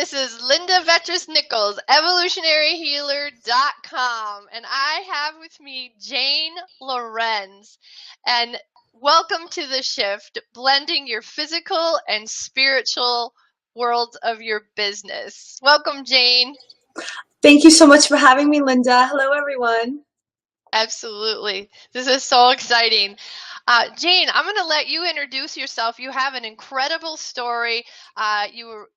This is Linda Vetras Nichols, evolutionaryhealer.com, and I have with me Jane Lorenz. And welcome to the shift, blending your physical and spiritual worlds of your business. Welcome, Jane. Thank you so much for having me, Linda. Hello, everyone. Absolutely. This is so exciting. Jane, I'm going to let you introduce yourself. You have an incredible story. Your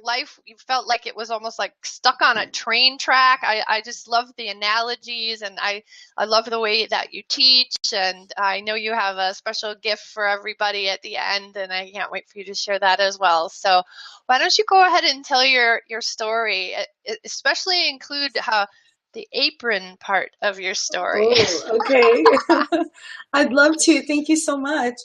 life, you felt like it was almost like stuck on a train track. I just love the analogies, and I love the way that you teach. And I know you have a special gift for everybody at the end, and I can't wait for you to share that as well. So why don't you go ahead and tell your story, especially include the apron part of your story. Oh, okay. I'd love to. Thank you so much.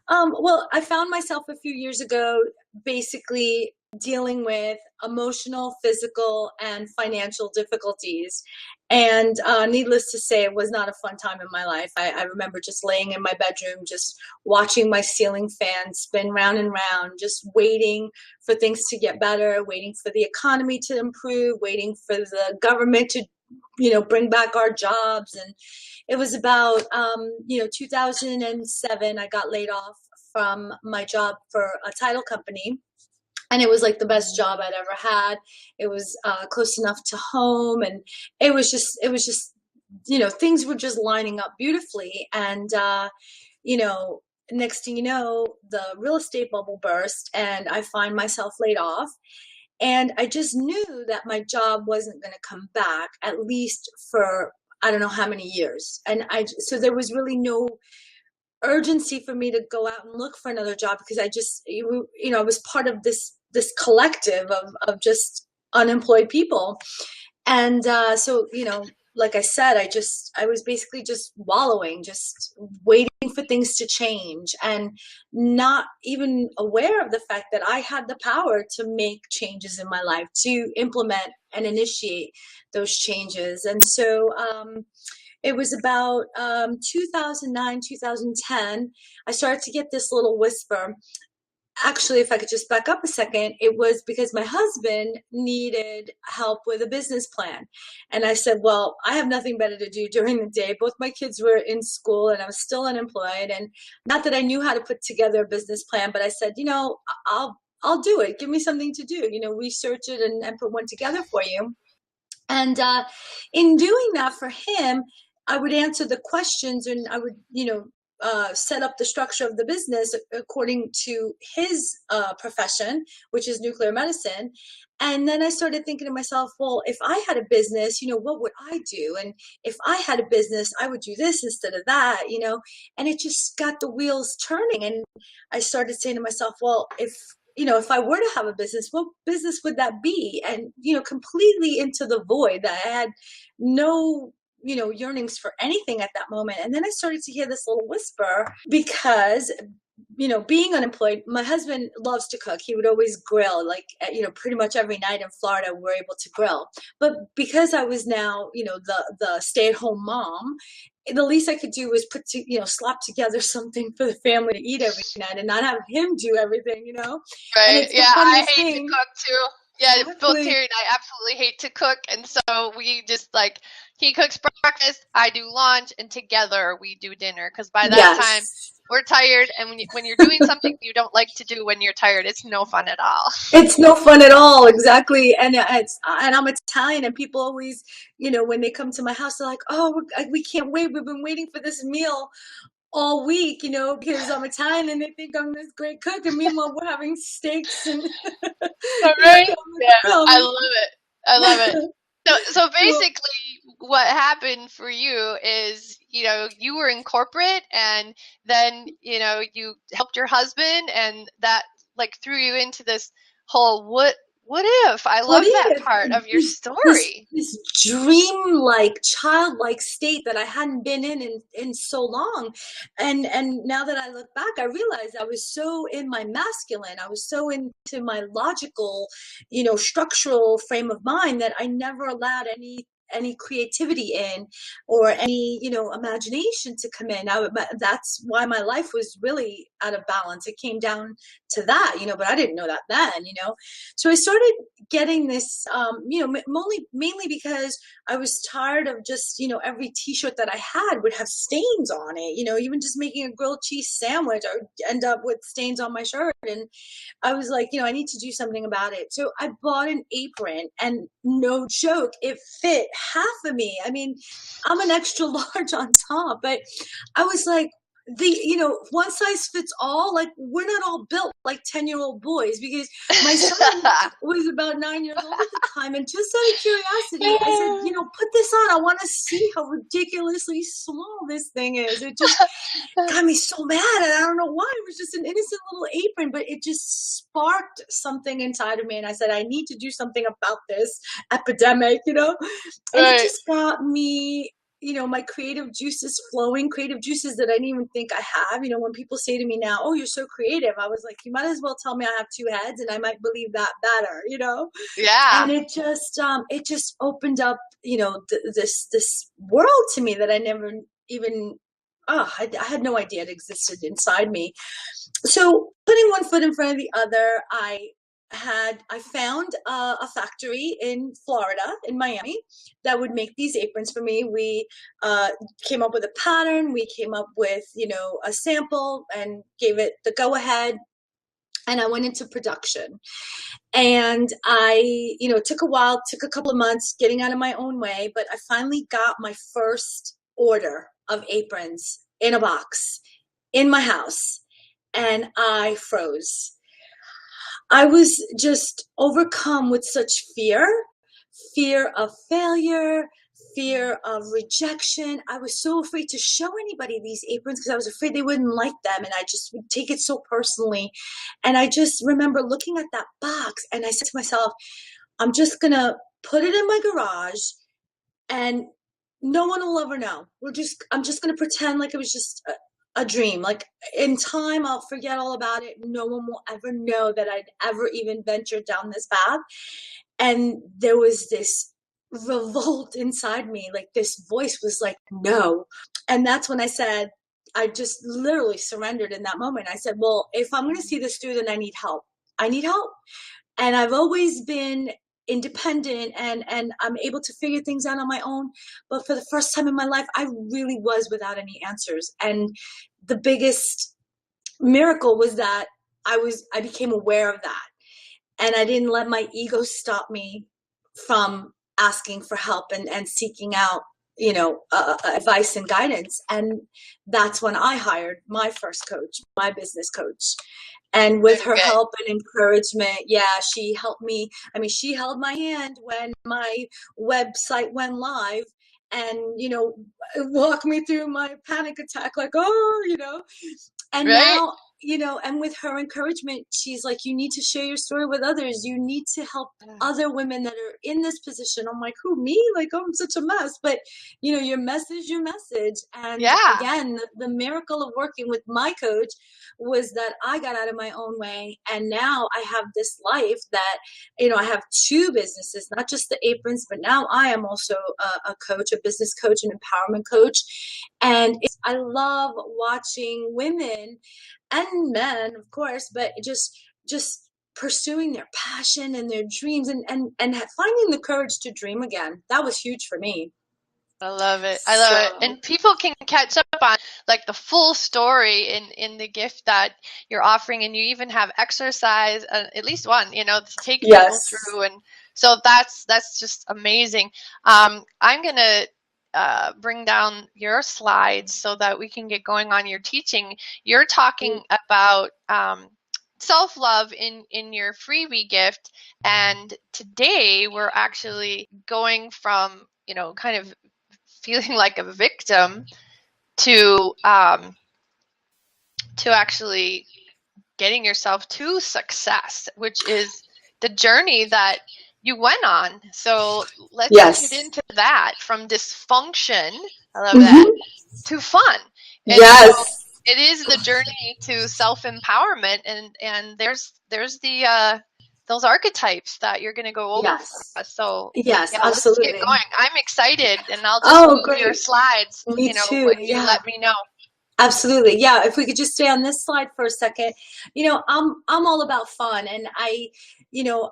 Well, I found myself a few years ago basically dealing with emotional, physical, and financial difficulties. And needless to say, it was not a fun time in my life. I remember just laying in my bedroom, just watching my ceiling fan spin round and round, just waiting for things to get better, waiting for the economy to improve, waiting for the government to bring back our jobs. And it was about 2007 I got laid off from my job for a title company, and it was like the best job I'd ever had. It was close enough to home, and it was just things were just lining up beautifully. And next thing you know, the real estate bubble burst and I find myself laid off. And I just knew that my job wasn't going to come back, at least for I don't know how many years. And so there was really no urgency for me to go out and look for another job, because I was part of this collective of just unemployed people. And so like I said, I was basically just wallowing, just waiting for things to change, and not even aware of the fact that I had the power to make changes in my life, to implement and initiate those changes. And so it was about 2009, 2010, I started to get this little whisper. Actually, if I could just back up a second, it was because my husband needed help with a business plan. And I said, well, I have nothing better to do during the day. Both my kids were in school and I was still unemployed. And not that I knew how to put together a business plan, but I said, I'll do it. Give me something to do, research it and put one together for you. And in doing that for him, I would answer the questions, and I would, set up the structure of the business according to his profession, which is nuclear medicine. And then I started thinking to myself, well, if I had a business, what would I do? And if I had a business, I would do this instead of that, and it just got the wheels turning. And I started saying to myself, well, if I were to have a business, what business would that be? And, completely into the void, that I had no yearnings for anything at that moment. And then I started to hear this little whisper, because being unemployed, my husband loves to cook. He would always grill, like, pretty much every night in Florida, we're able to grill. But because I was now, the stay-at-home mom, the least I could do was slap together something for the family to eat every night and not have him do everything, Right. Yeah, I hate to cook too. Yeah, exactly. Both Terry and I absolutely hate to cook, and so we just he cooks breakfast, I do lunch, and together we do dinner. Because by that time we're tired, and when you're doing something you don't like to do when you're tired, it's no fun at all. It's no fun at all, exactly. And I'm Italian, and people always, when they come to my house, they're like, "Oh, we can't wait. We've been waiting for this meal all week, because I'm Italian and they think I'm this great cook, and meanwhile we're having steaks and right? Yeah, I love it. So basically what happened for you is, you were in corporate, and then, you helped your husband, and that threw you into this whole what if. I love that part of your story. This dream-like, childlike state that I hadn't been in so long. And now that I look back, I realized I was so in my masculine, I was so into my logical, structural frame of mind, that I never allowed any creativity in, or any, imagination to come in. That's why my life was really out of balance. It came down to that, but I didn't know that then. So I started getting this, mainly because I was tired of just, every t-shirt that I had would have stains on it. Even just making a grilled cheese sandwich, I would end up with stains on my shirt. And I was like, I need to do something about it. So I bought an apron, and no joke, it fit half of me. I mean, I'm an extra large on top, but I was like, one size fits all. Like, we're not all built like 10-year-old boys, because my son was about 9 years old at the time. And just out of curiosity, I said, put this on. I want to see how ridiculously small this thing is. It just got me so mad. And I don't know why. It was just an innocent little apron, but it just sparked something inside of me. And I said, I need to do something about this epidemic, And it just got me, my creative juices flowing, creative juices that I didn't even think I have. When people say to me now, oh, you're so creative, I was like, you might as well tell me I have two heads, and I might believe that better, Yeah. And it just opened up, this world to me that I never even, I had no idea it existed inside me. So putting one foot in front of the other, I found a factory in Florida, in Miami, that would make these aprons for me. We came up with a pattern. We came up with, a sample, and gave it the go ahead. And I went into production. And it took a while, took a couple of months getting out of my own way, but I finally got my first order of aprons in a box in my house, and I froze. I was just overcome with such fear of failure, fear of rejection. I was so afraid to show anybody these aprons, because I was afraid they wouldn't like them, and I just would take it so personally. And I just remember looking at that box, and I said to myself, I'm just going to put it in my garage, and no one will ever know. I'm just going to pretend like it was just a dream. Like, in time, I'll forget all about it. No one will ever know that I'd ever even ventured down this path. And there was this revolt inside me. Like, this voice was like, no. And that's when I said, I just literally surrendered in that moment. I said, well, if I'm going to see this through, then I need help. I need help. And I've always been independent, and I'm able to figure things out on my own. But for the first time in my life, I really was without any answers. And the biggest miracle was that I became aware of that. And I didn't let my ego stop me from asking for help and seeking out, advice and guidance. And that's when I hired my first coach, my business coach. And with her help and encouragement, she helped me. I mean, she held my hand when my website went live, and, walked me through my panic attack, like, and now, and with her encouragement, she's like, you need to share your story with others. You need to help other women that are in this position. I'm like, who, me? Like, oh, I'm such a mess. But, your message, your message. And again, the miracle of working with my coach was that I got out of my own way. And now I have this life that, I have two businesses, not just the aprons, but now I am also a coach, a business coach, an empowerment coach. And I love watching women and men, of course, but just pursuing their passion and their dreams, and finding the courage to dream again. That was huge for me. I love it. I love it. And people can catch up on like the full story in the gift that you're offering, and you even have exercise, at least one, to take people through. And so that's just amazing. I'm gonna bring down your slides so that we can get going on your teaching. You're talking about self-love in your freebie gift, and today we're actually going from kind of feeling like a victim to actually getting yourself to success, which is the journey that you went on. So let's get into that, from dysfunction, I love that, to fun. And so it is the journey to self-empowerment, and there's the those archetypes that you're going to go over for Yes. us. So Yes, yeah, let's get absolutely. going. I'm excited, and I'll just Oh, move your great. slides, Me too. when you Yeah, let me know. absolutely. Yeah, if we could just stay on this slide for a second. I'm all about fun, and you know,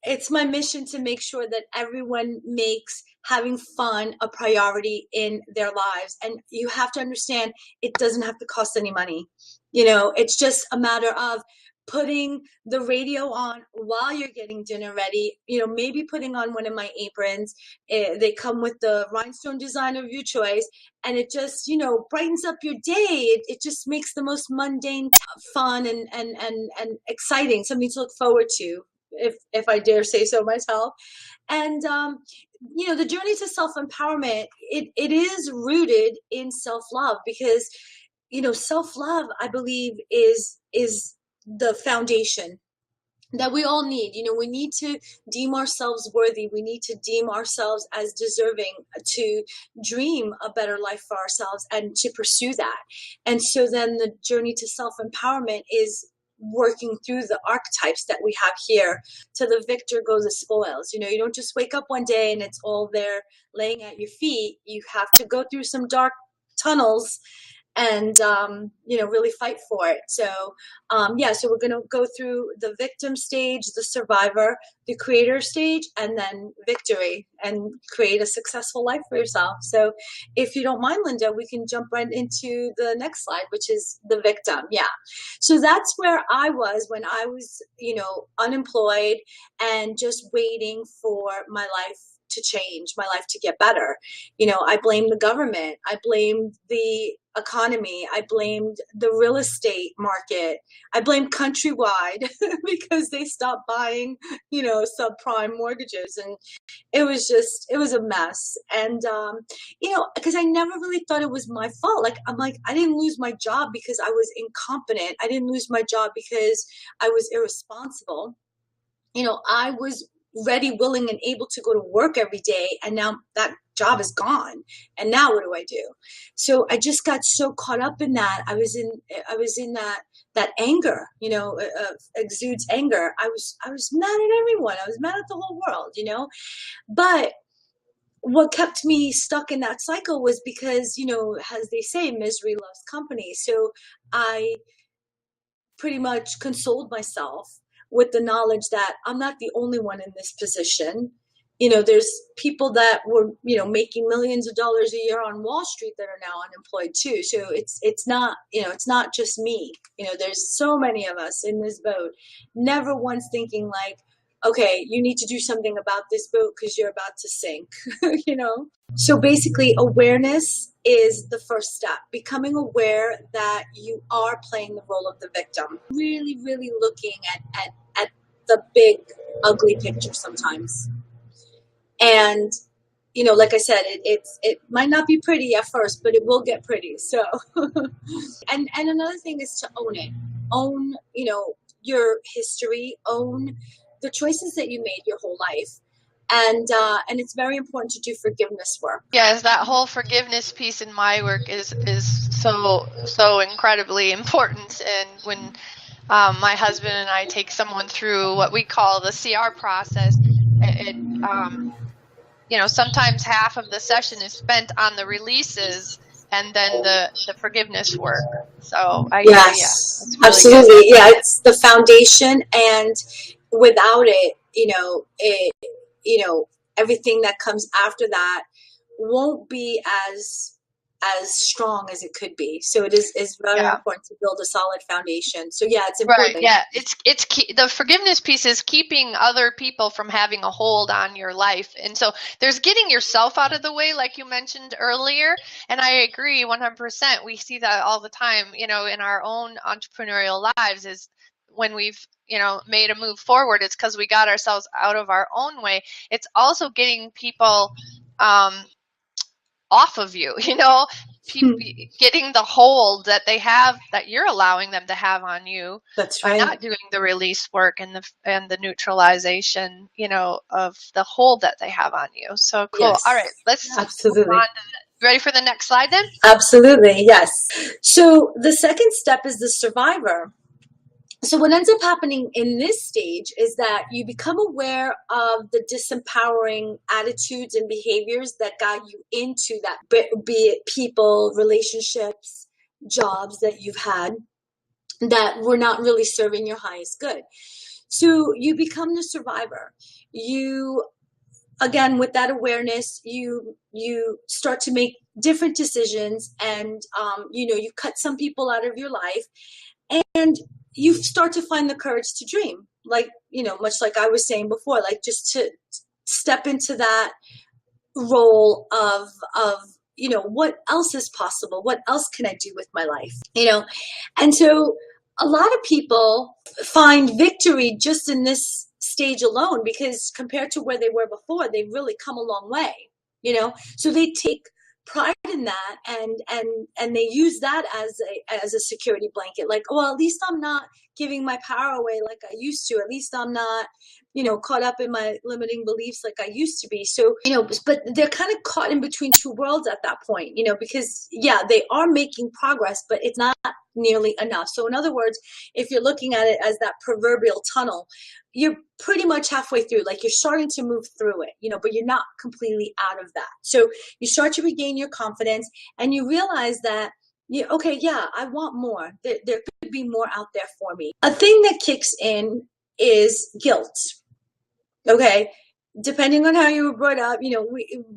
it's my mission to make sure that everyone makes having fun a priority in their lives. And you have to understand it doesn't have to cost any money. It's just a matter of putting the radio on while you're getting dinner ready, maybe putting on one of my aprons. They come with the rhinestone design of your choice, and it just, brightens up your day. It just makes the most mundane fun and exciting, something to look forward to, if I dare say so myself. And the journey to self-empowerment, it is rooted in self-love, because self-love, I believe, is the foundation that we all need. We need to deem ourselves worthy. We need to deem ourselves as deserving to dream a better life for ourselves and to pursue that. And so then the journey to self-empowerment is working through the archetypes that we have here. To the victor goes the spoils. You don't just wake up one day and it's all there laying at your feet. You have to go through some dark tunnels and really fight for it. So so we're going to go through the victim stage, the survivor, the creator stage, and then victory, and create a successful life for yourself. So if you don't mind, Linda, we can jump right into the next slide, which is the victim. Yeah. So that's where I was when I was unemployed and just waiting for my life to change, my life to get better. I blamed the government. I blamed the economy. I blamed the real estate market. I blamed Countrywide because they stopped buying, subprime mortgages. And it was a mess. And, because I never really thought it was my fault. I didn't lose my job because I was incompetent. I didn't lose my job because I was irresponsible. I was ready, willing, and able to go to work every day, and now that job is gone. And now what do I do? So I just got so caught up in that. I was in that anger, exudes anger. I was mad at everyone. I was mad at the whole world, But what kept me stuck in that cycle was because, as they say, misery loves company. So I pretty much consoled myself with the knowledge that I'm not the only one in this position. There's people that were, making millions of dollars a year on Wall Street that are now unemployed too. So it's not, it's not just me. There's so many of us in this boat, never once thinking like, okay, you need to do something about this boat because you're about to sink, So basically, awareness is the first step. Becoming aware that you are playing the role of the victim. Really, really looking at the big, ugly picture sometimes. And, like I said, it might not be pretty at first, but it will get pretty. So, and another thing is to own it. Own, your history. Own the choices that you made your whole life. And it's very important to do forgiveness work. Yes, that whole forgiveness piece in my work is so incredibly important. And when my husband and I take someone through what we call the CR process, sometimes half of the session is spent on the releases and then the forgiveness work. So Yes, it's really absolutely. good. Yeah, it's the foundation, and without it, everything that comes after that won't be as strong as it could be. So it is very important to build a solid foundation. So yeah, it's important. Right. Yeah. It's the forgiveness piece is keeping other people from having a hold on your life. And so there's getting yourself out of the way, like you mentioned earlier. And I agree 100%. We see that all the time, in our own entrepreneurial lives, is when we've, made a move forward, it's because we got ourselves out of our own way. It's also getting people off of you, people getting the hold that they have, that you're allowing them to have on you. That's by right. not doing the release work and the neutralization, of the hold that they have on you. So cool. Yes, All right, let's absolutely. move on to ready for the next slide then? Absolutely, yes. So the second step is the survivor. So what ends up happening in this stage is that you become aware of the disempowering attitudes and behaviors that got you into that, be it people, relationships, jobs that you've had that were not really serving your highest good. So you become the survivor. You, again, with that awareness, you start to make different decisions, and you cut some people out of your life, and you start to find the courage to dream, like, much like I was saying before, like just to step into that role of what else is possible, what else can I do with my life, and so a lot of people find victory just in this stage alone, because compared to where they were before, they've really come a long way, so they take pride in that, and they use that as a security blanket, like, oh, well, at least I'm not giving my power away like I used to, at least I'm not caught up in my limiting beliefs like I used to be. So, but they're kind of caught in between two worlds at that point, because yeah, they are making progress, but it's not nearly enough. So in other words, if you're looking at it as that proverbial tunnel, you're pretty much halfway through, like you're starting to move through it, but you're not completely out of that. So you start to regain your confidence, and you realize that, yeah, okay, yeah, I want more. There could be more out there for me. A thing that kicks in is guilt. Okay, depending on how you were brought up,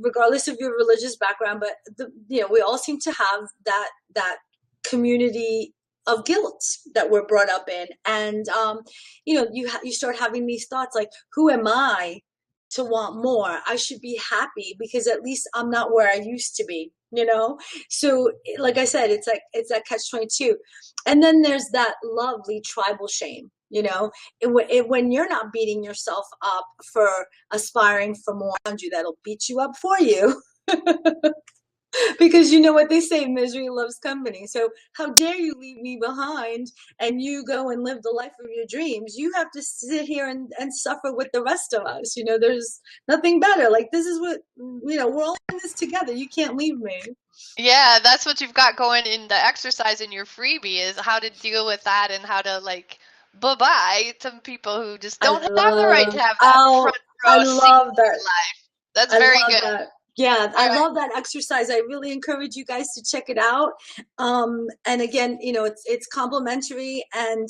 regardless of your religious background, but we all seem to have that community of guilt that we're brought up in, and you start having these thoughts like, who am I to want more? I should be happy because at least I'm not where I used to be. So like I said, it's that catch-22, and then there's that lovely tribal shame. When you're not beating yourself up for aspiring for more around you, that'll beat you up for you. Because you know what they say, misery loves company. So how dare you leave me behind and you go and live the life of your dreams? You have to sit here and suffer with the rest of us. There's nothing better. Like, this is what, we're all in this together. You can't leave me. Yeah, that's what you've got going in the exercise in your freebie, is how to deal with that and how to, like, bye-bye to people who just I don't have the right love, to have that oh, front I row seat love in your that. life. That's I very love good. that. Yeah, All I right. love that exercise. I really encourage you guys to check it out. And again, it's complimentary, and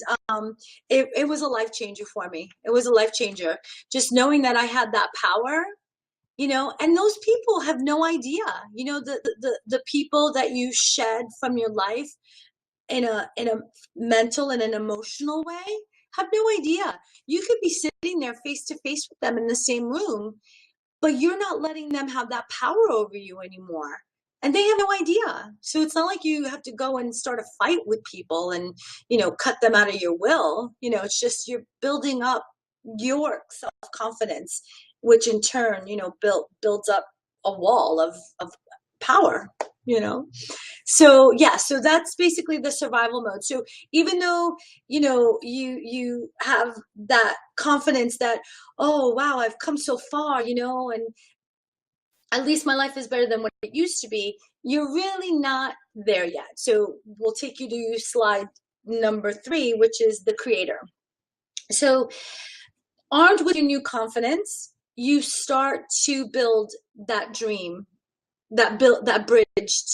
it was a life changer for me. It was a life changer. Just knowing that I had that power, and those people have no idea. The people that you shed from your life in a mental and an emotional way have no idea. You could be sitting there face to face with them in the same room, but you're not letting them have that power over you anymore. And they have no idea. So it's not like you have to go and start a fight with people and, cut them out of your will. It's just you're building up your self-confidence, which in turn, builds up a wall of power, you know? So yeah, so that's basically the survival mode. So even though, you have that confidence that, oh wow, I've come so far, and at least my life is better than what it used to be, you're really not there yet. So we'll take you to slide number 3, which is the creator. So armed with your new confidence, you start to build that dream, that bridge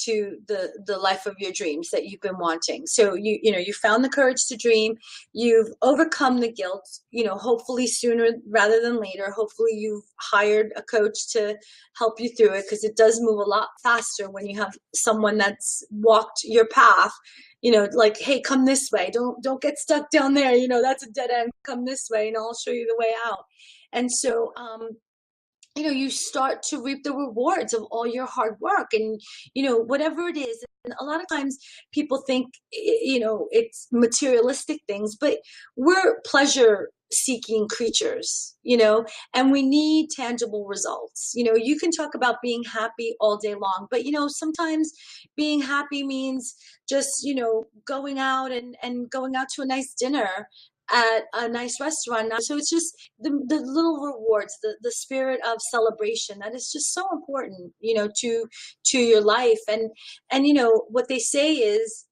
to the life of your dreams that you've been wanting. So you found the courage to dream, you've overcome the guilt, hopefully sooner rather than later. Hopefully you've hired a coach to help you through it, because it does move a lot faster when you have someone that's walked your path, like, hey, come this way, don't get stuck down there, that's a dead end, come this way and I'll show you the way out. And so you start to reap the rewards of all your hard work, and whatever it is. And a lot of times people think it's materialistic things, but we're pleasure seeking creatures, and we need tangible results. You can talk about being happy all day long, but sometimes being happy means just going out and going out to a nice dinner at a nice restaurant now. So it's just the little rewards, the spirit of celebration that is just so important, to your life. And what they say is,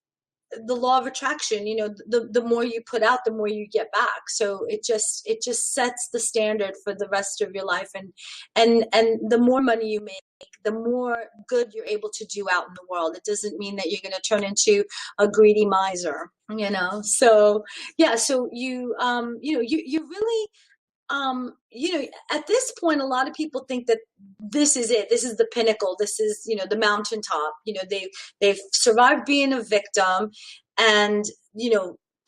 the law of attraction, the more you put out, the more you get back. So it just sets the standard for the rest of your life. And the more money you make, the more good you're able to do out in the world. It doesn't mean that you're going to turn into a greedy miser. So yeah, so you really, at this point, a lot of people think that this is it. This is the pinnacle. This is, the mountaintop. They've survived being a victim and,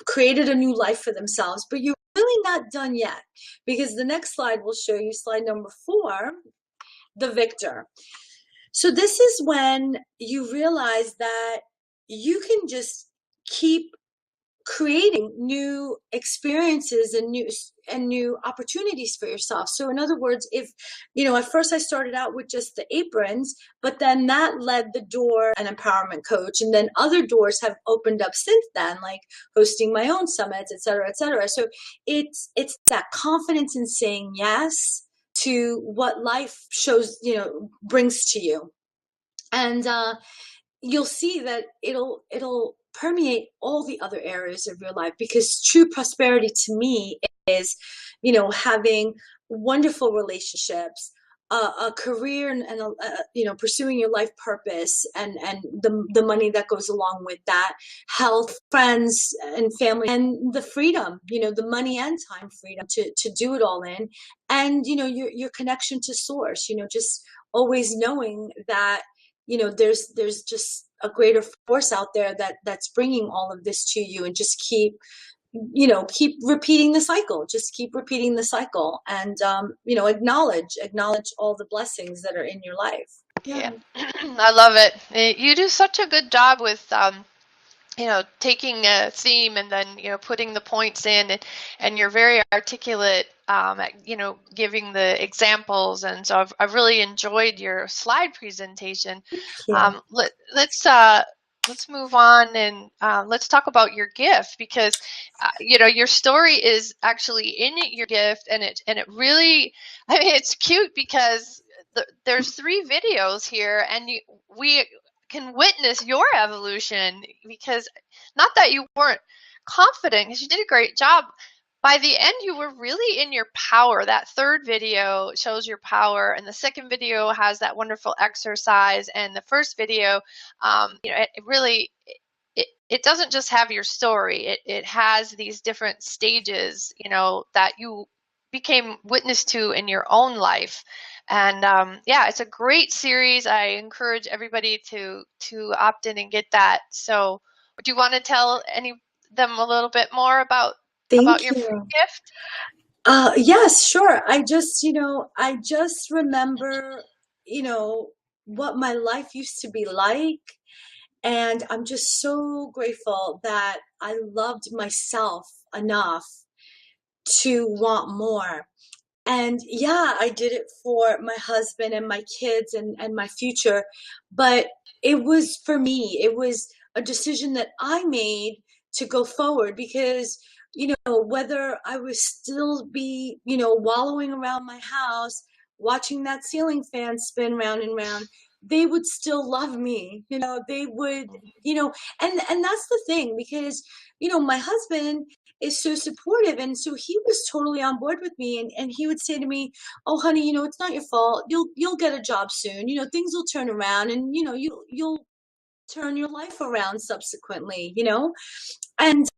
created a new life for themselves. But you're really not done yet, because the next slide will show you, slide number 4, the victor. So this is when you realize that you can just keep creating new experiences and new opportunities for yourself. So in other words, if at first I started out with just the aprons, but then that led the door an empowerment coach, and then other doors have opened up since then, like hosting my own summits, et cetera, et cetera. So it's that confidence in saying yes to what life shows, brings to you. And you'll see that it'll permeate all the other areas of your life, because true prosperity to me is, having wonderful relationships, a career, and pursuing your life purpose, and the money that goes along with that, health, friends and family, and the freedom, the money and time freedom to do it all in, and your connection to source, just always knowing that there's just a greater force out there that's bringing all of this to you, and just keep repeating the cycle. Just keep repeating the cycle, and acknowledge all the blessings that are in your life. Yeah, I love it. You do such a good job with taking a theme and then, putting the points in, and you're very articulate, at, giving the examples. And so I've really enjoyed your slide presentation. Yeah. Let's move on, and let's talk about your gift, because, your story is actually in your gift, and it really, I mean, it's cute because there's 3 videos here, and we can witness your evolution, because not that you weren't confident, because you did a great job. By the end, you were really in your power. That 3rd video shows your power, and the 2nd video has that wonderful exercise, and the 1st video, it really, it doesn't just have your story. It has these different stages, that you became witness to in your own life. And yeah, it's a great series. I encourage everybody to opt in and get that. So do you want to tell them a little bit more about Thank your free you. gift? Yes, sure. I just remember, what my life used to be like. And I'm just so grateful that I loved myself enough to want more. And yeah, I did it for my husband and my kids and my future. But it was for me, it was a decision that I made to go forward, because, whether I would still be, wallowing around my house, watching that ceiling fan spin round and round, they would still love me. They would, and that's the thing, because, my husband is so supportive. And so he was totally on board with me. And he would say to me, "Oh, honey, it's not your fault. You'll get a job soon. Things will turn around, and, you'll turn your life around subsequently." And,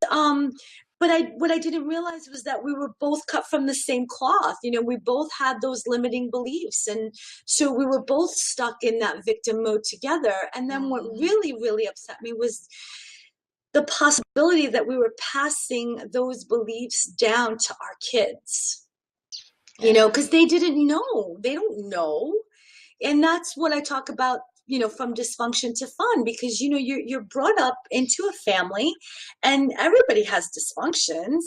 but what I didn't realize was that we were both cut from the same cloth. We both had those limiting beliefs. And so we were both stuck in that victim mode together. And then what really, really upset me was the possibility that we were passing those beliefs down to our kids, because they didn't know. They don't know. And that's what I talk about, from dysfunction to fun, because, you're brought up into a family, and everybody has dysfunctions,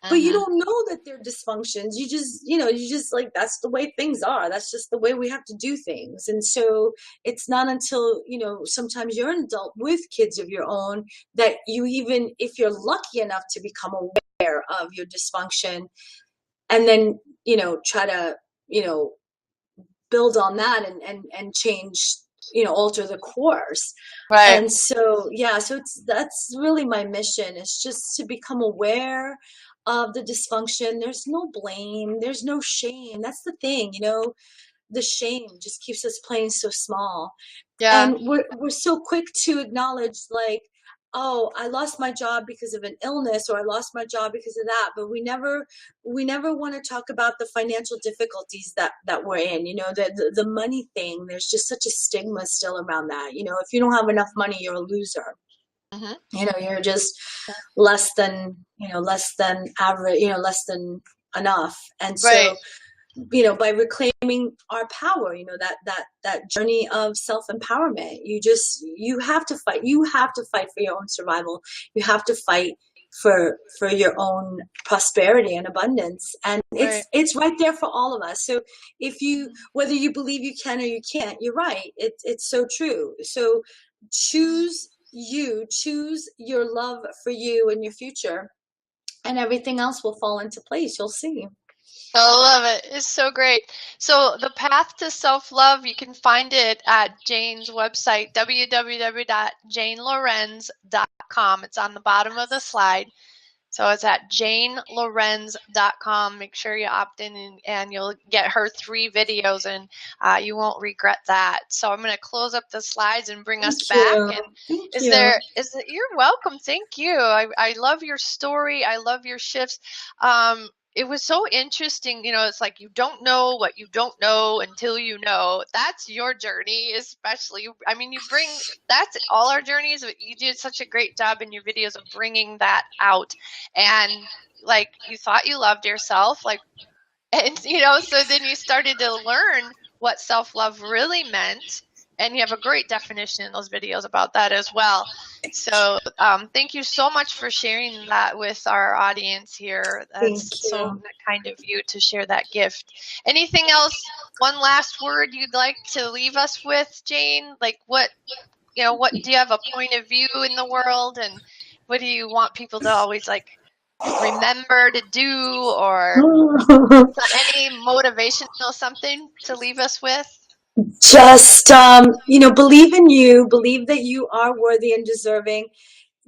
but you don't know that they're dysfunctions. You just like, that's the way things are. That's just the way we have to do things. And so it's not until, sometimes you're an adult with kids of your own, that you, even if you're lucky enough to become aware of your dysfunction, and then, try to, build on that and change alter the course. Right. And so, yeah, so that's really my mission, is just to become aware of the dysfunction. There's no blame, there's no shame. That's the thing, the shame just keeps us playing so small. Yeah. And we're so quick to acknowledge, like, oh, I lost my job because of an illness, or I lost my job because of that, but we never want to talk about the financial difficulties that we're in. The money thing, there's just such a stigma still around that. If you don't have enough money, you're a loser. Hmm. You're just less than average, less than enough. And Right. so, by reclaiming our power, that journey of self-empowerment, you have to fight for your own survival. You have to fight for your own prosperity and abundance, and Right. it's right there for all of us. So if you Mhm. whether you believe you can or you can't, you're right. It's so true. So choose your love for you and your future, and everything else will fall into place. You'll see. I love it. It's so great. So the path to self-love, you can find it at Jane's website, www.janelorenz.com. It's on the bottom of the slide. So it's at janelorenz.com. Make sure you opt in, and you'll get her 3 videos, and you won't regret that. So I'm going to close up the slides and bring us Thank back. you. And Thank you. you're welcome. Thank you. I love your story. I love your shifts. It was so interesting. It's like you don't know what you don't know until you know. That's your journey, especially. I mean, that's all our journeys, but you did such a great job in your videos of bringing that out. And like, you thought you loved yourself, like, and so then you started to learn what self-love really meant, and you have a great definition in those videos about that as well. So thank you so much for sharing that with our audience here. Thank That's so you. kind of you to share that gift. Anything else, one last word you'd like to leave us with, Jane? Like, what do you have a point of view in the world, and what do you want people to always like remember to do, or any motivational something to leave us with? Just, believe in you, believe that you are worthy and deserving.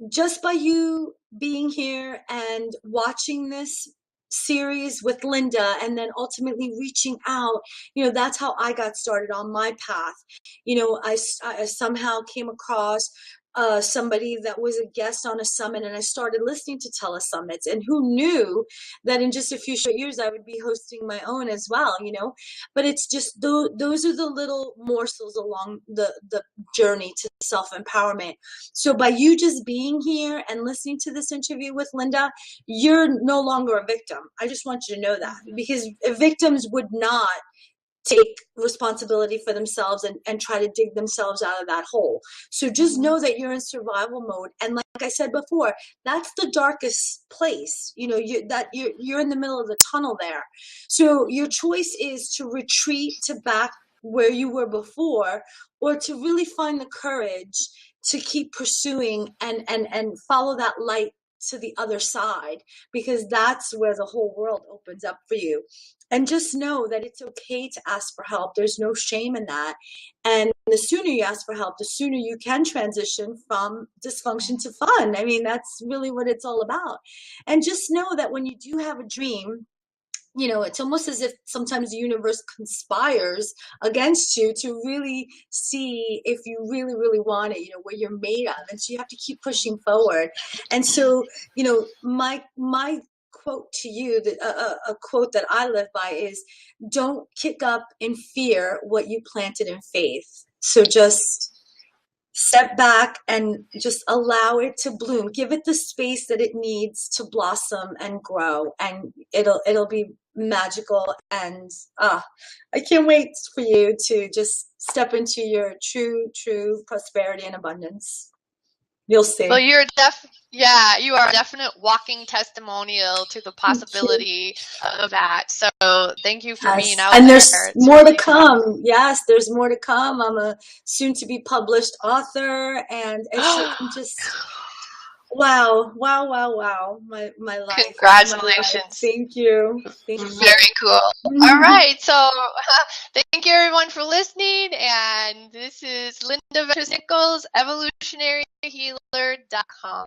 Just by you being here and watching this series with Linda, and then ultimately reaching out, that's how I got started on my path. I somehow came across somebody that was a guest on a summit, and I started listening to telesummits, and who knew that in just a few short years I would be hosting my own as well. But it's just those are the little morsels along the journey to self-empowerment. So by you just being here and listening to this interview with Linda, you're no longer a victim. I just want you to know that, Mhm. because victims would not take responsibility for themselves and try to dig themselves out of that hole. So just Mhm. know that you're in survival mode. And like I said before, that's the darkest place. You're in the middle of the tunnel there. So your choice is to retreat to back where you were before, or to really find the courage to keep pursuing and follow that light to the other side, because that's where the whole world opens up for you. And just know that it's okay to ask for help. There's no shame in that. And the sooner you ask for help, the sooner you can transition from dysfunction to fun. I mean, that's really what it's all about. And just know that when you do have a dream, it's almost as if sometimes the universe conspires against you to really see if you really, really want it, what you're made of. And so you have to keep pushing forward. And so, my quote to you, a quote that I live by is, don't kick up in fear what you planted in faith. So just step back and just allow it to bloom. Give it the space that it needs to blossom and grow, and it'll be magical. And I can't wait for you to just step into your true prosperity and abundance. You'll Well, see. yeah, you are a definite walking testimonial to the Thank you. possibility of that. So thank you for being Yes, out and there. there's It's more to really come. Yes, there's more to come. I'm a soon to be published author, and I'm just Wow, wow, wow, wow. My life, my life. Congratulations. Thank you. Thank Very cool. All you. right. So thank you everyone for listening. And this is Linda Ventris Nichols, evolutionaryhealer.com.